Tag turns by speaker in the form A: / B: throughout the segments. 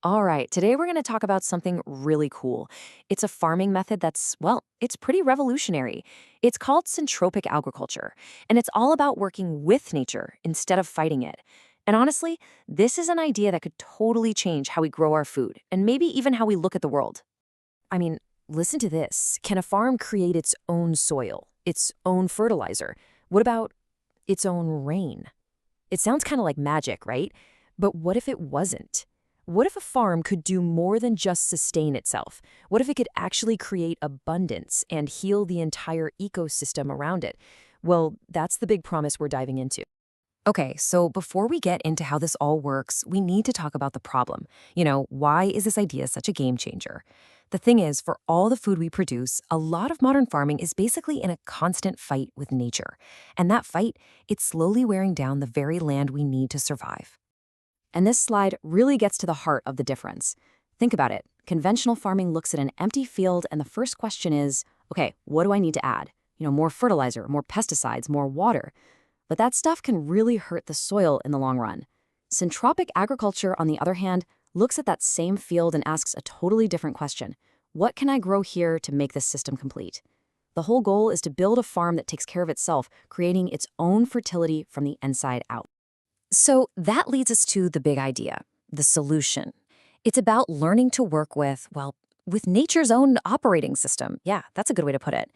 A: All right, today we're going to talk about something really cool. It's a farming method that's, well, it's pretty revolutionary. It's called syntropic agriculture, and it's all about working with nature instead of fighting it. And honestly, this is an idea that could totally change how we grow our food and maybe even how we look at the world. I mean, listen to this. Can a farm create its own soil, its own fertilizer? What about its own rain? It sounds kind of like magic, right? But what if it wasn't? What if a farm could do more than just sustain itself? What if it could actually create abundance and heal the entire ecosystem around it? Well, that's the big promise we're diving into. Okay, so before we get into how this all works, we need to talk about the problem. Why is this idea such a game changer? The thing is, for all the food we produce, a lot of modern farming is basically in a constant fight with nature. And that fight, it's slowly wearing down the very land we need to survive. And this slide really gets to the heart of the difference. Think about it. Conventional farming looks at an empty field, and the first question is, okay, what do I need to add? More fertilizer, more pesticides, more water. But that stuff can really hurt the soil in the long run. Syntropic agriculture, on the other hand, looks at that same field and asks a totally different question. What can I grow here to make this system complete? The whole goal is to build a farm that takes care of itself, creating its own fertility from the inside out. So that leads us to the big idea, the solution. It's about learning to work with, well, with nature's own operating system. Yeah, that's a good way to put it.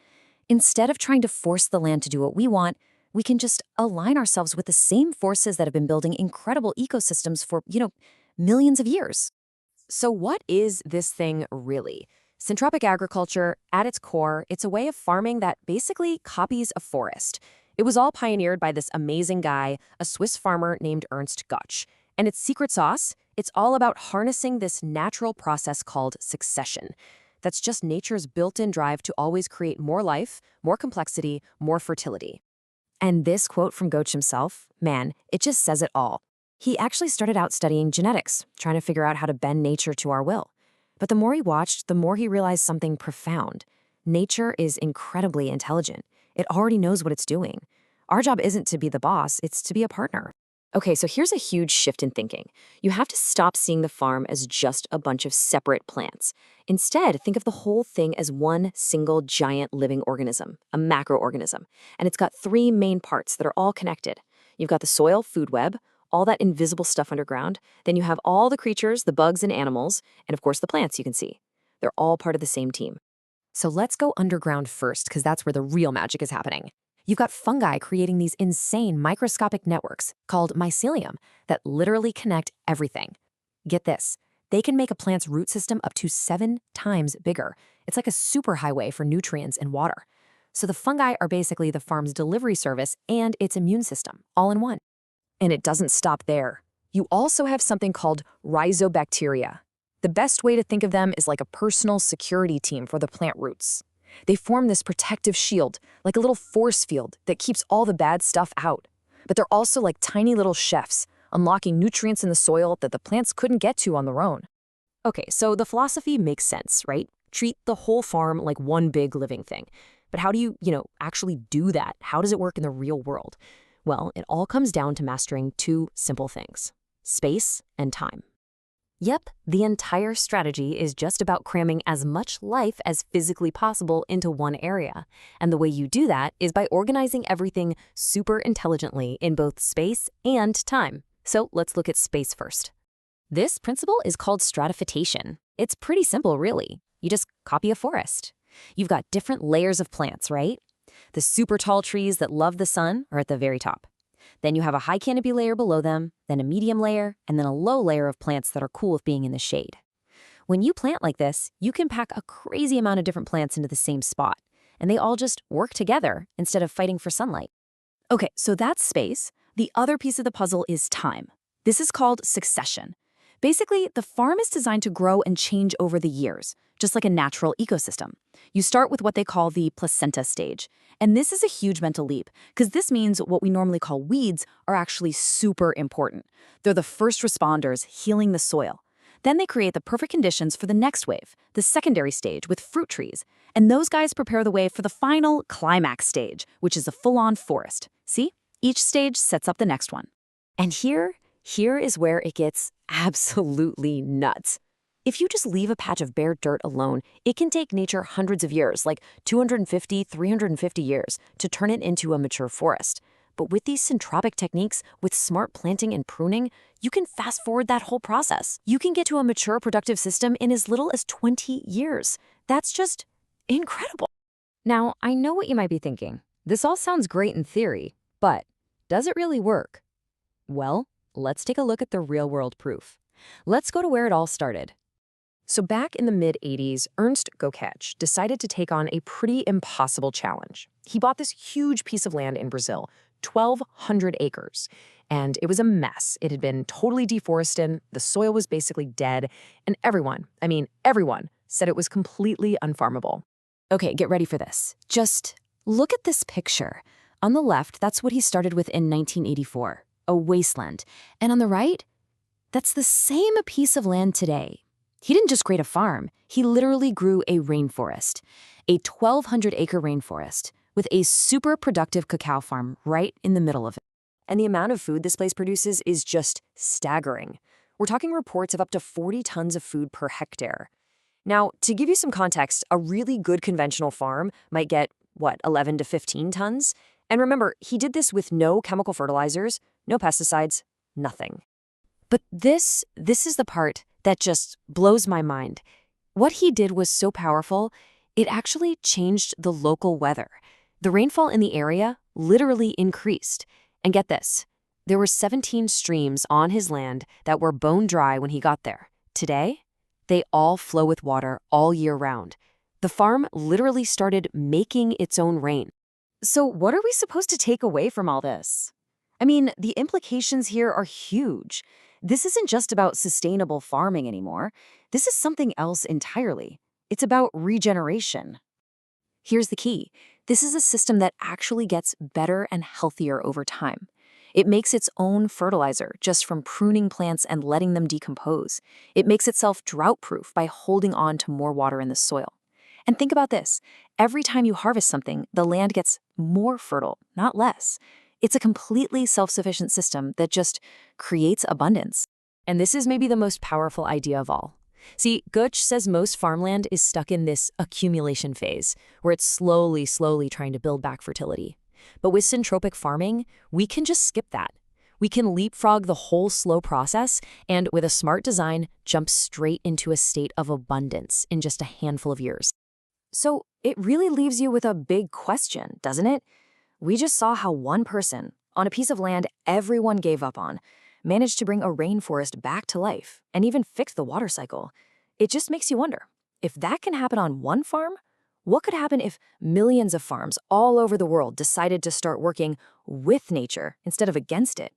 A: Instead of trying to force the land to do what we want, we can just align ourselves with the same forces that have been building incredible ecosystems for, millions of years. So what is this thing really? Syntropic agriculture, at its core, it's a way of farming that basically copies a forest. It was all pioneered by this amazing guy, a Swiss farmer named Ernst Gotsch. And its secret sauce, it's all about harnessing this natural process called succession. That's just nature's built-in drive to always create more life, more complexity, more fertility. And this quote from Gotsch himself, man, it just says it all. He actually started out studying genetics, trying to figure out how to bend nature to our will. But the more he watched, the more he realized something profound. Nature is incredibly intelligent. It already knows what it's doing. Our job isn't to be the boss, it's to be a partner. Okay, so here's a huge shift in thinking. You have to stop seeing the farm as just a bunch of separate plants. Instead, think of the whole thing as one single giant living organism, a macroorganism. And it's got three main parts that are all connected. You've got the soil food web, all that invisible stuff underground. Then you have all the creatures, the bugs and animals, and of course the plants you can see. They're all part of the same team. So let's go underground first, because that's where the real magic is happening. You've got fungi creating these insane microscopic networks called mycelium that literally connect everything. Get this, they can make a plant's root system up to 7 times bigger. It's like a superhighway for nutrients and water. So the fungi are basically the farm's delivery service and its immune system, all in one. And it doesn't stop there. You also have something called rhizobacteria. The best way to think of them is like a personal security team for the plant roots. They form this protective shield, like a little force field that keeps all the bad stuff out. But they're also like tiny little chefs, unlocking nutrients in the soil that the plants couldn't get to on their own. Okay, so the philosophy makes sense, right? Treat the whole farm like one big living thing. But how do you, actually do that? How does it work in the real world? Well, it all comes down to mastering 2 simple things: space and time. Yep, the entire strategy is just about cramming as much life as physically possible into one area. And the way you do that is by organizing everything super intelligently in both space and time. So let's look at space first. This principle is called stratification. It's pretty simple, really. You just copy a forest. You've got different layers of plants, right? The super tall trees that love the sun are at the very top. Then you have a high canopy layer below them, then a medium layer, and then a low layer of plants that are cool with being in the shade. When you plant like this, you can pack a crazy amount of different plants into the same spot, and they all just work together instead of fighting for sunlight. Okay, so that's space. The other piece of the puzzle is time. This is called succession. Basically, the farm is designed to grow and change over the years, just like a natural ecosystem. You start with what they call the placenta stage. And this is a huge mental leap, because this means what we normally call weeds are actually super important. They're the first responders healing the soil. Then they create the perfect conditions for the next wave, the secondary stage with fruit trees. And those guys prepare the way for the final climax stage, which is a full-on forest. See? Each stage sets up the next one. And Here is where it gets absolutely nuts. If you just leave a patch of bare dirt alone, it can take nature hundreds of years, like 250, 350 years, to turn it into a mature forest. But with these syntropic techniques, with smart planting and pruning, you can fast forward that whole process. You can get to a mature, productive system in as little as 20 years. That's just incredible. Now, I know what you might be thinking. This all sounds great in theory, but does it really work? Well, let's take a look at the real-world proof. Let's go to where it all started. So back in the mid-'80s, Ernst Gokech decided to take on a pretty impossible challenge. He bought this huge piece of land in Brazil, 1,200 acres, and it was a mess. It had been totally deforested, the soil was basically dead, and everyone, said it was completely unfarmable. Okay, get ready for this. Just look at this picture. On the left, that's what he started with in 1984, a wasteland. And on the right, that's the same piece of land today. He didn't just create a farm, he literally grew a rainforest, a 1,200-acre rainforest with a super productive cacao farm right in the middle of it. And the amount of food this place produces is just staggering. We're talking reports of up to 40 tons of food per hectare. Now, to give you some context, a really good conventional farm might get, 11 to 15 tons? And remember, he did this with no chemical fertilizers, no pesticides, nothing. But this is the part that just blows my mind. What he did was so powerful, it actually changed the local weather. The rainfall in the area literally increased. And get this, there were 17 streams on his land that were bone dry when he got there. Today, they all flow with water all year round. The farm literally started making its own rain. So what are we supposed to take away from all this? I mean, the implications here are huge. This isn't just about sustainable farming anymore. This is something else entirely. It's about regeneration. Here's the key. This is a system that actually gets better and healthier over time. It makes its own fertilizer just from pruning plants and letting them decompose. It makes itself drought-proof by holding on to more water in the soil. And think about this. Every time you harvest something, the land gets more fertile, not less. It's a completely self-sufficient system that just creates abundance. And this is maybe the most powerful idea of all. See, Gokech says most farmland is stuck in this accumulation phase, where it's slowly trying to build back fertility. But with syntropic farming, we can just skip that. We can leapfrog the whole slow process and, with a smart design, jump straight into a state of abundance in just a handful of years. So it really leaves you with a big question, doesn't it? We just saw how one person, on a piece of land everyone gave up on, managed to bring a rainforest back to life and even fix the water cycle. It just makes you wonder, if that can happen on one farm, what could happen if millions of farms all over the world decided to start working with nature instead of against it?